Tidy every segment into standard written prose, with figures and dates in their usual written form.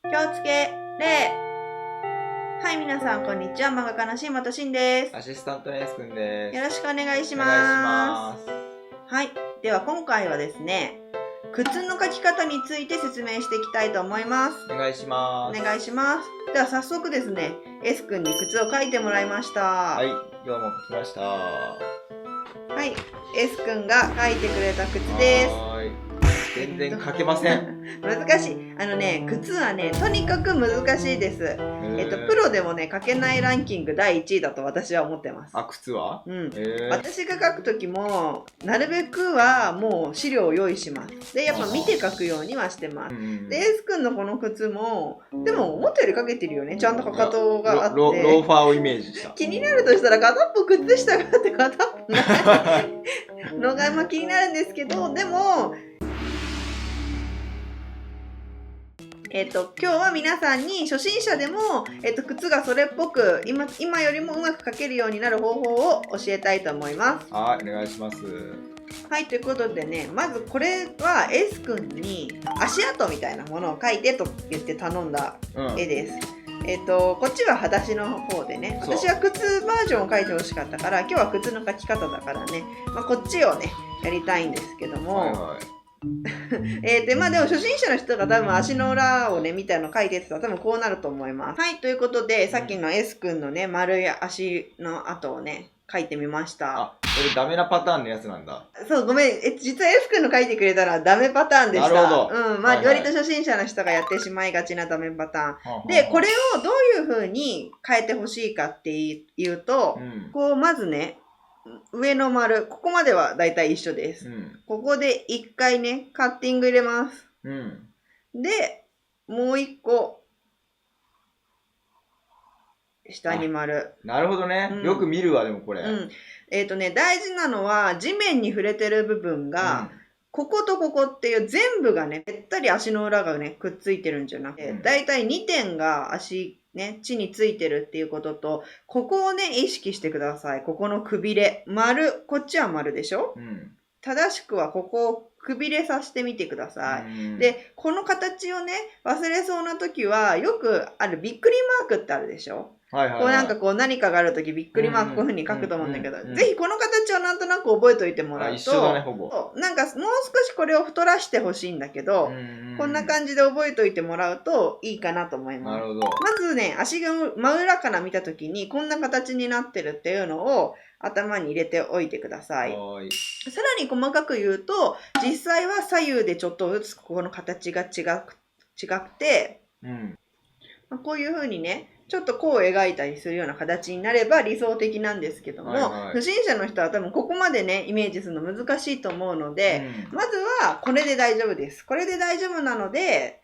気をつけ礼。はい、皆さんこんにちは。漫画家の新本慎です。アシスタントのエースくんです。よろしくお願いしお願いしま。ますはい、では今回はですね、靴の書き方について説明していきたいと思います。お願いしまおす。願いします。では早速ですね、エースくんに靴を書いてもらいました。はい、どうも書きました。はい、エースくんが書いてくれた靴です。はーい。全然書けません。難しい。靴はね、とにかく難しいです。プロでもね、書けないランキング第1位だと私は思ってます。あ、靴は？私が書くときも、なるべくはもう資料を用意します。で、やっぱ見て書くようにはしてます。で、エースくんのこの靴も、でも思ったより書けてるよね。ちゃんとかかとがあって。ローファーをイメージした。気になるとしたら片っぽ靴下があって片っぽないのが気になるんですけど、でも、今日は皆さんに初心者でも、靴がそれっぽく今よりもうまく書けるようになる方法を教えたいと思います。はい、お願いします。はい、ということでね、まずこれはエースくんに足跡みたいなものを描いてと言って頼んだ絵です。こっちは裸足の方でね、私は靴バージョンを描いてほしかったから、今日は靴の描き方だからね、こっちをね、やりたいんですけども、でも初心者の人が多分足の裏をね、みたいなの書いてってたら多分こうなると思います。はい、ということで、さっきの S 君のね、丸い足の跡をね、書いてみました。あ、これダメなパターンのやつなんだ。そう、ごめん。実は S 君の書いてくれたらダメパターンでした。なるほど。割と初心者の人がやってしまいがちなダメパターン。で、これをどういう風に変えてほしいかっていうと、こう、まずね、上の丸、ここまではだいたい一緒です。ここで一回ね、カッティング入れます。で、もう一個、下に丸。なるほどね。よく見るわ、でもこれ。大事なのは、地面に触れてる部分が、こことここっていう全部がね、べったり足の裏がね、くっついてるんじゃなくて、だいたい2点が地についてるっていうことと、ここをね、意識してください。ここのくびれ。丸。こっちは丸でしょ？正しくはここをくびれさせてみてください。で、この形をね、忘れそうな時は、よくあるびっくりマークってあるでしょ？何かがあるときびっくりマークこういう風に書くと思うんだけど、ぜひこの形をなんとなく覚えておいてもらうと、一緒だね、ほぼ。なんかもう少しこれを太らしてほしいんだけど、こんな感じで覚えておいてもらうといいかなと思います。なるほど。まずね、足が真裏から見たときにこんな形になってるっていうのを頭に入れておいてください。さらに細かく言うと、実際は左右でちょっとずつここの形が違くて、こういう風にね、ちょっとこう描いたりするような形になれば理想的なんですけども、初心者の人は多分ここまでね、イメージするの難しいと思うので、まずはこれで大丈夫です。これで大丈夫なので、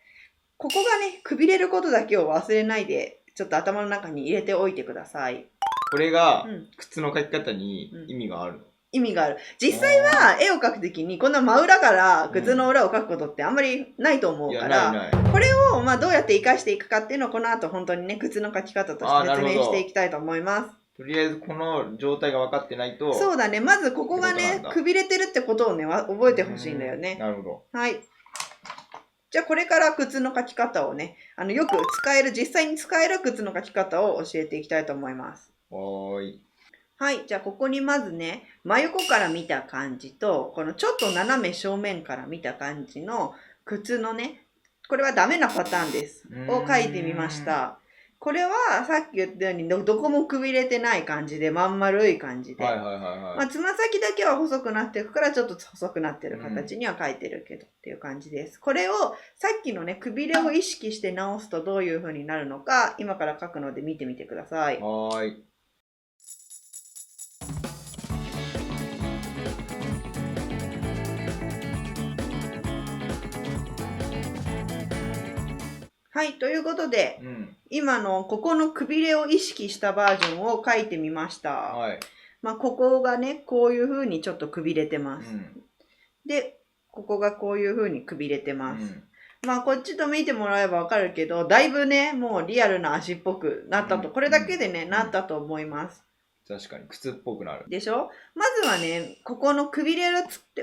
ここがね、くびれることだけを忘れないで、ちょっと頭の中に入れておいてください。これが、靴の描き方に意味があるの？意味がある。実際は絵を描くときにこんな真裏から靴の裏を描くことってあんまりないと思うから、これをどうやって活かしていくかっていうのをこの後本当にね、靴の描き方として説明していきたいと思います。とりあえずこの状態が分かってないと。そうだね。まずここがね、くびれてるってことをね、覚えてほしいんだよね。なるほど。はい。じゃあこれから靴の描き方をね、よく実際に使える靴の描き方を教えていきたいと思います。はい。じゃあ、ここにまずね、真横から見た感じと、このちょっと斜め正面から見た感じの靴のね、これはダメなパターンです。を書いてみました。これはさっき言ったようにどこもくびれてない感じで、まん丸い感じで。つま先だけは細くなっていくからちょっと細くなってる形には書いてるけどっていう感じです。これをさっきのね、くびれを意識して直すとどういう風になるのか、今から書くので見てみてください。はい、ということで、今のここのくびれを意識したバージョンを書いてみました。ここがね、こういう風にちょっとくびれてます。で、ここがこういう風にくびれてます。こっちと見てもらえばわかるけど、だいぶね、もうリアルな足っぽくなったと、これだけでね、なったと思います。確かに、靴っぽくなる。でしょ？まずはね、ここのくびれを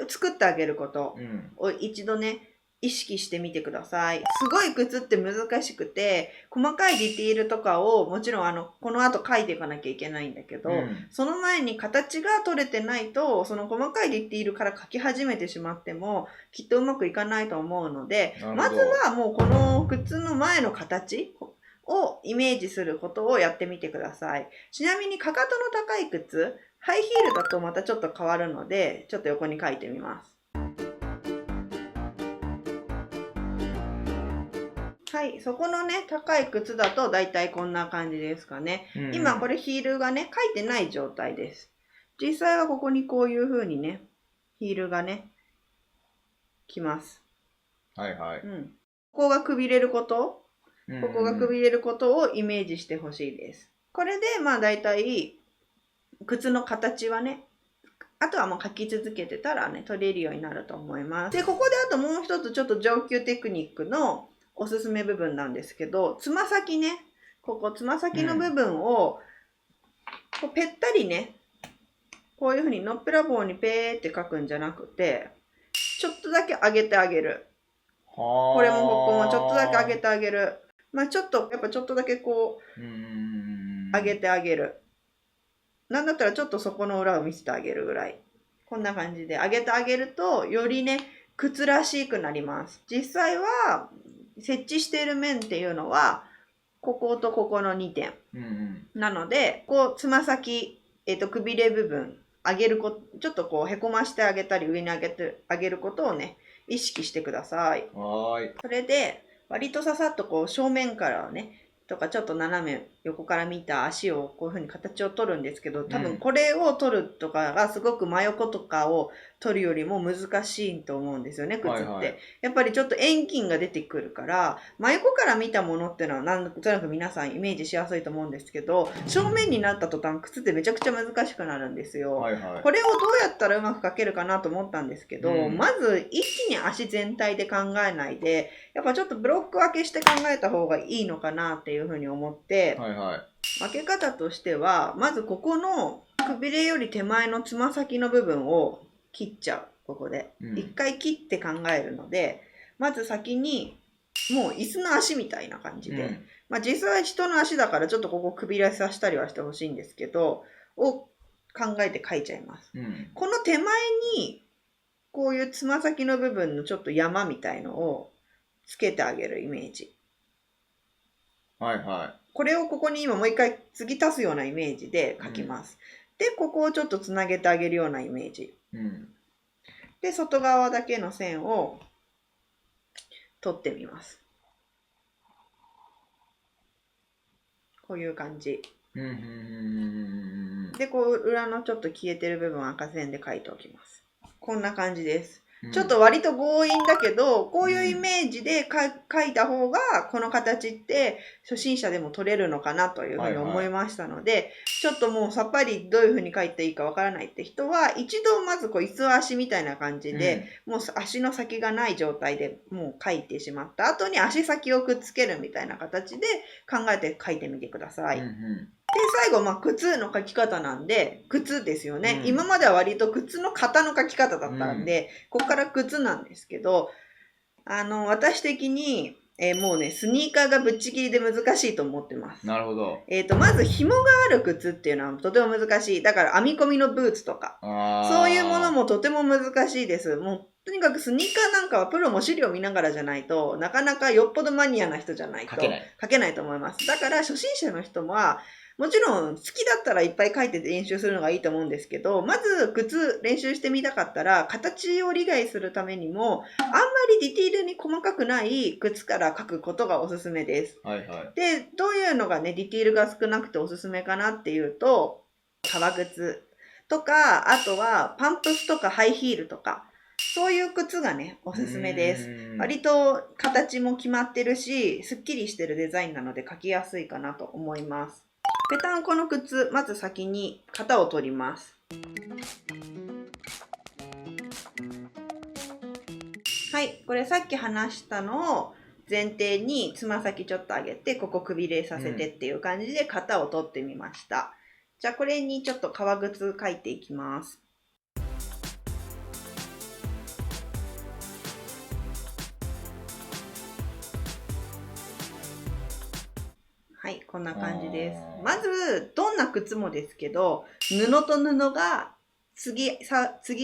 作ってあげることを一度ね、意識してみてください。すごい靴って難しくて、細かいディティールとかをもちろんこの後書いていかなきゃいけないんだけど、その前に形が取れてないと、その細かいディティールから書き始めてしまっても、きっとうまくいかないと思うので、まずはもうこの靴の前の形をイメージすることをやってみてください。ちなみにかかとの高い靴、ハイヒールだとまたちょっと変わるので、ちょっと横に書いてみます。はい、そこのね、高い靴だとだいたいこんな感じですかね。今これヒールがね、書いてない状態です。実際はここにこういう風にね、ヒールがね、きます。はいはい。ここがくびれること、ここがくびれることをイメージしてほしいです。これでまあだいたい靴の形はね、あとはもう書き続けてたらね、取れるようになると思います。で、ここであともう一つちょっと上級テクニックのおすすめ部分なんですけど、つま先ね、ここつま先の部分を、こうぺったりね、こういうふうにのっぺらぼうにペーって書くんじゃなくて、ちょっとだけ上げてあげる。これもここもちょっとだけ上げてあげる。まあちょっと、やっぱちょっとだけこう、上げてあげる。なんだったらちょっとそこの裏を見せてあげるぐらい。こんな感じで上げてあげると、よりね、靴らしくなります。実際は、設置している面っていうのは、こことここの2点。なので、こう、つま先、くびれ部分、上げるちょっとこう、へこましてあげたり、上に上げてあげることをね、意識してください。それで、割とささっとこう、正面からね、とかちょっと斜め横から見た足をこういう風に形を取るんですけど、多分これを取るとかがすごく真横とかを取るよりも難しいと思うんですよね、靴って。やっぱりちょっと遠近が出てくるから、真横から見たものっていうのはなんとなく皆さんイメージしやすいと思うんですけど、正面になった途端靴ってめちゃくちゃ難しくなるんですよ。これをどうやったらうまく描けるかなと思ったんですけど、まず一気に足全体で考えないで、やっぱちょっとブロック分けして考えた方がいいのかなっていうふうに思って、分け方としては、まずここのくびれより手前のつま先の部分を切っちゃう。ここで。一回切って考えるので、まず先に、もう椅子の足みたいな感じで、まあ実際は人の足だからちょっとここくびれさせたりはしてほしいんですけど、を考えて書いちゃいます。この手前に、こういうつま先の部分のちょっと山みたいのをつけてあげるイメージ。これをここに今もう一回継ぎ足すようなイメージで書きます。で、ここをちょっとつなげてあげるようなイメージ。で、外側だけの線を取ってみます。こういう感じ。で、こう裏のちょっと消えてる部分を赤線で書いておきます。こんな感じです。ちょっと割と強引だけど、こういうイメージで書いた方が、この形って初心者でも取れるのかなというふうに思いましたので、ちょっともうさっぱりどういうふうに書いていいかわからないって人は、一度まずこう椅子足みたいな感じで、もう足の先がない状態でもう書いてしまった後に足先をくっつけるみたいな形で考えて書いてみてください。で、最後、まあ、靴の書き方なんで、靴ですよね。今までは割と靴の型の書き方だったんで、ここから靴なんですけど、私的に、もうね、スニーカーがぶっちぎりで難しいと思ってます。なるほど。まず紐がある靴っていうのはとても難しい。だから編み込みのブーツとか、そういうものもとても難しいです。もう、とにかくスニーカーなんかはプロも資料見ながらじゃないと、なかなかよっぽどマニアな人じゃないと書けないと思います。だから初心者の人は、もちろん好きだったらいっぱい書いて練習するのがいいと思うんですけど、まず靴練習してみたかったら、形を理解するためにも、あんまりディティールに細かくない靴から書くことがおすすめです。で、どういうのがね、ディティールが少なくておすすめかなっていうと、革靴とか、あとはパンプスとかハイヒールとか、そういう靴がね、おすすめです。割と形も決まってるし、すっきりしてるデザインなので書きやすいかなと思います。ペタンコの靴、まず先に型を取ります。はい、これさっき話したのを前提につま先ちょっと上げて、ここくびれさせてっていう感じで型を取ってみました。じゃあこれにちょっと革靴書いていきます。はい、こんな感じです。まず、どんな靴もですけど、布と布が継ぎ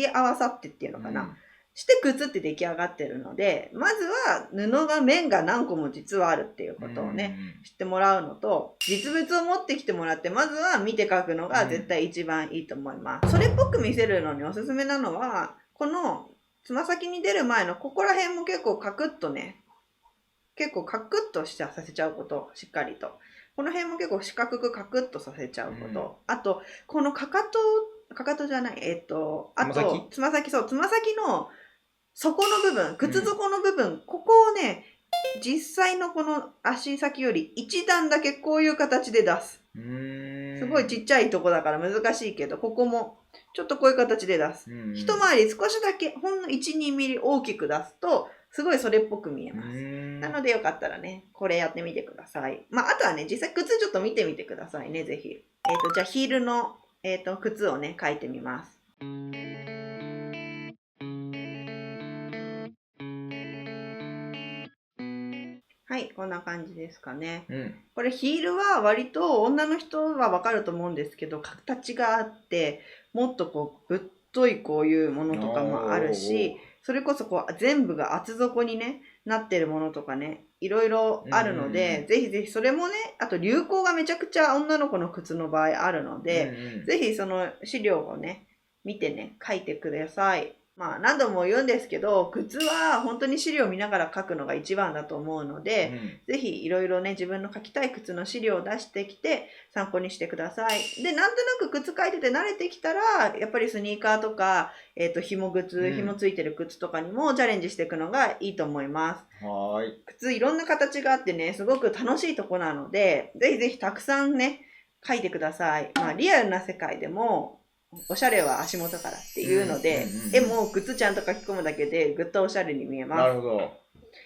合わさってっていうのかな。して靴って出来上がってるので、まずは布が面が何個も実はあるっていうことをね、知ってもらうのと、実物を持ってきてもらって、まずは見て描くのが絶対一番いいと思います。それっぽく見せるのにおすすめなのは、このつま先に出る前のここら辺も結構カクッとね、結構カクッとさせちゃうこと、しっかりと。この辺も結構四角くカクッとさせちゃうこと。あと、このかかとじゃない、あと、つま先の底の部分、靴底の部分、ここをね、実際のこの足先より一段だけこういう形で出す。すごいちっちゃいとこだから難しいけど、ここもちょっとこういう形で出す。一回り少しだけ、ほんの1、2ミリ大きく出すと、すごいそれっぽく見えます。なのでよかったらね、これやってみてください。まあ、あとはね、実際靴ちょっと見てみてくださいね、ぜひ。じゃあヒールの、靴をね、描いてみます。はい、こんな感じですかね。これヒールは割と女の人はわかると思うんですけど、形があって、もっとこう、ぶっといこういうものとかもあるし、それこそこう全部が厚底にね、なってるものとかね、いろいろあるので、ぜひぜひそれもね、あと流行がめちゃくちゃ女の子の靴の場合あるので、ぜひその資料をね、見てね、書いてください。まあ何度も言うんですけど、靴は本当に資料を見ながら書くのが一番だと思うので、ぜひいろいろね、自分の書きたい靴の資料を出してきて参考にしてください。で、なんとなく靴書いてて慣れてきたら、やっぱりスニーカーとか、紐ついてる靴とかにもチャレンジしていくのがいいと思います。靴いろんな形があってね、すごく楽しいとこなので、ぜひぜひたくさんね、書いてください。まあリアルな世界でも、おしゃれは足元からっていうので、絵も靴ちゃんと書き込むだけでぐっとおしゃれに見えます。なるほど。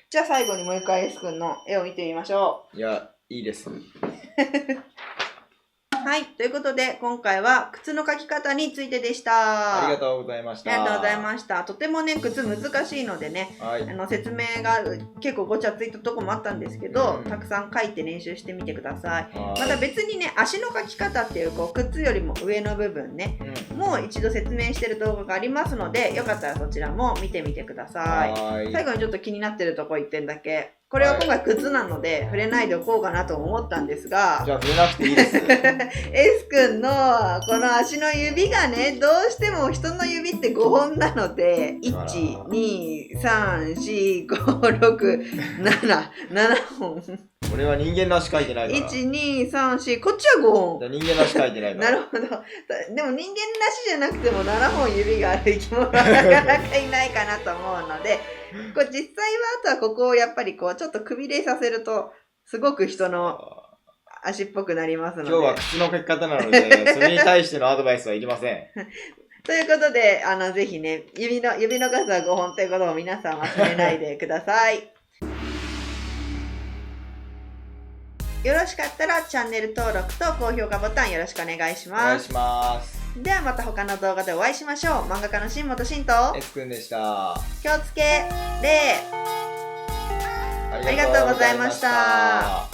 じゃあ最後にもう一回 S 君の絵を見てみましょう。いや、いいです。はい。ということで、今回は靴の描き方についてでした。ありがとうございました。ありがとうございました。とてもね、靴難しいのでね、説明が結構ごちゃついたとこもあったんですけど、たくさん書いて練習してみてください。また別にね、足の描き方っていうこう靴よりも上の部分ね、もう一度説明してる動画がありますので、よかったらそちらも見てみてください。最後にちょっと気になってるとこ1点だけ。これは今回靴なので触れないでおこうかなと思ったんですが、じゃあ触れなくていいです。S 君のこの足の指がね、どうしても人の指って5本なので、1、2、3、4、5、6、7本。俺は人間の足描いてないから。1、2、3、4、こっちは5本。人間の足描いてないから。なるほど。でも人間の足じゃなくても7本指がある生き物はなかなかいないかなと思うので、これ実際はあとはここをやっぱりこうちょっとくびれさせるとすごく人の足っぽくなりますので。今日は靴の描き方なので、それに対してのアドバイスはいりません。ということで、ぜひね、指の数は5本ということを皆さん忘れないでください。よろしかったらチャンネル登録と高評価ボタンよろしくお願いします。お願いします。ではまた他の動画でお会いしましょう。漫画家の新本慎と S 君でした。気をつけ礼。ありがとうございました。